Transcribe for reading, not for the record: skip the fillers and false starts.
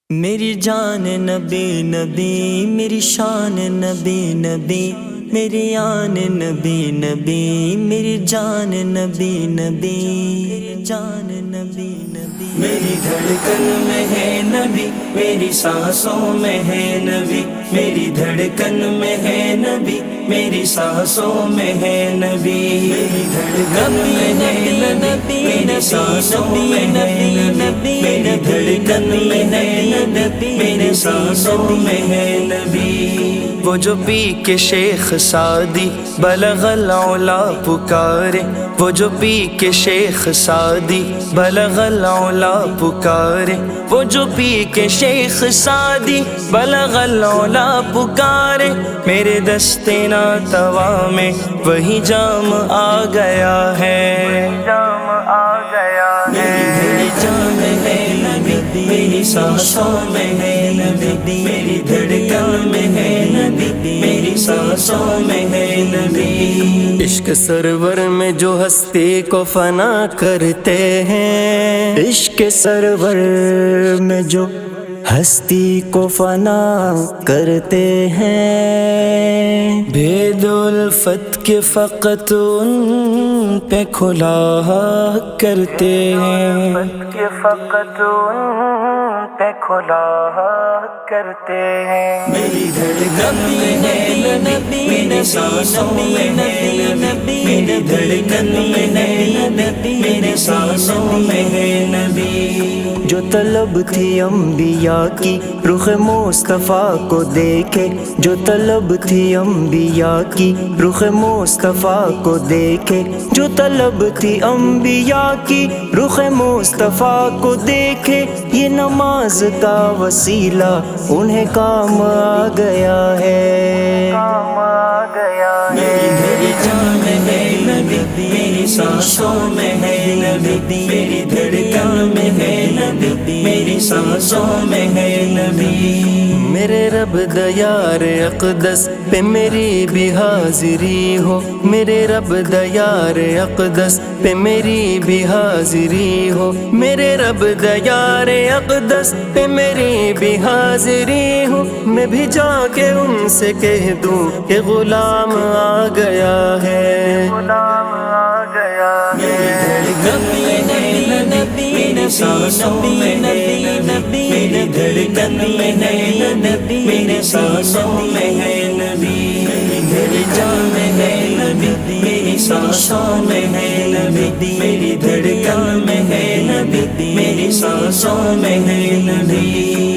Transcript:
میری جان نبی نبی، میری شان نبی نبی، میری آن نبی نبی، میری جان نبی نبی، میری جان نبی نبی، میری دھڑکن میں ہے نبی، میری سانسوں میں ہے نبی، میری دھڑکن میں ہے نبی، میری سانسوں میں ہے نبی، میری دھڑکن میں ہے نبی، میری سانسوں میں ہے نبی، میری دھڑکن میں ہے نبی، میری سانسوں میں ہے نبی۔ وہ جو پی کے شیخ سعدی بلغ العلا پکارے، وہ جو پی کے شیخ سعدی بلغ العلا پکارے، وہ جو پی کے شیخ سعدی بلغ العلا پکارے، میرے دستے ناتوا میں وہی جام آ گیا ہے، جام آ گیا ہے۔ میری جان ہے نبی، میری سانسوں میں ہے نبی، میری دھڑکن میں ہے نبی، میری سانسوں میں ہے نبی۔ عشق سرور میں جو ہستی کو فنا کرتے ہیں، عشق سرور میں جو ہستی کو فنا کرتے ہیں، بھید الفت کے فقط ان پہ کھلا کرتے ہیں، کہ فقط ان پہ کھلا کرتے ہیں۔ میری دھڑکن میں ہے نبی، میری سانسوں میں ہے نبی، میری دھڑکن میں ہے نبی، میری سانسوں میں ہے نبی۔ جو طلب تھی انبیاء کی رخ مصطفیٰ کو دیکھے، جو طلب تھی انبیاء کی رخ مصطفیٰ کو دیکھے، جو طلب تھی انبیاء کی رخ مصطفیٰ کو دیکھے، یہ نماز کا وسیلہ انہیں کام آ گیا ہے، کام آ گیا ہے۔ میری جان ہے نبی، میری سانسوں میں ہے نبی، میری دھڑکن میں ہے نبی، میری سانسوں میں ہے نبی۔ میرے رب دیار اقدس پہ میری بھی حاضری ہو، میرے رب دیار اقدس پہ میری بھی حاضری ہو، میرے رب دیار اقدس پہ میری بھی حاضری ہو، میں بھی جا کے ان سے کہہ دوں کہ غلام آ گیا ہے، غلام آ گیا ہے۔ میری دھڑکن میں ہے نبی، میری سانسوں میں ہے نبی، میری دھڑکن میں ہے نبی، میری سانسوں میں ہے نبی۔ میری جان ہے نبی، میری سانسوں میں ہے نبی، میری دھڑکن میں ہے نبی، میری سانسوں میں ہے نبی۔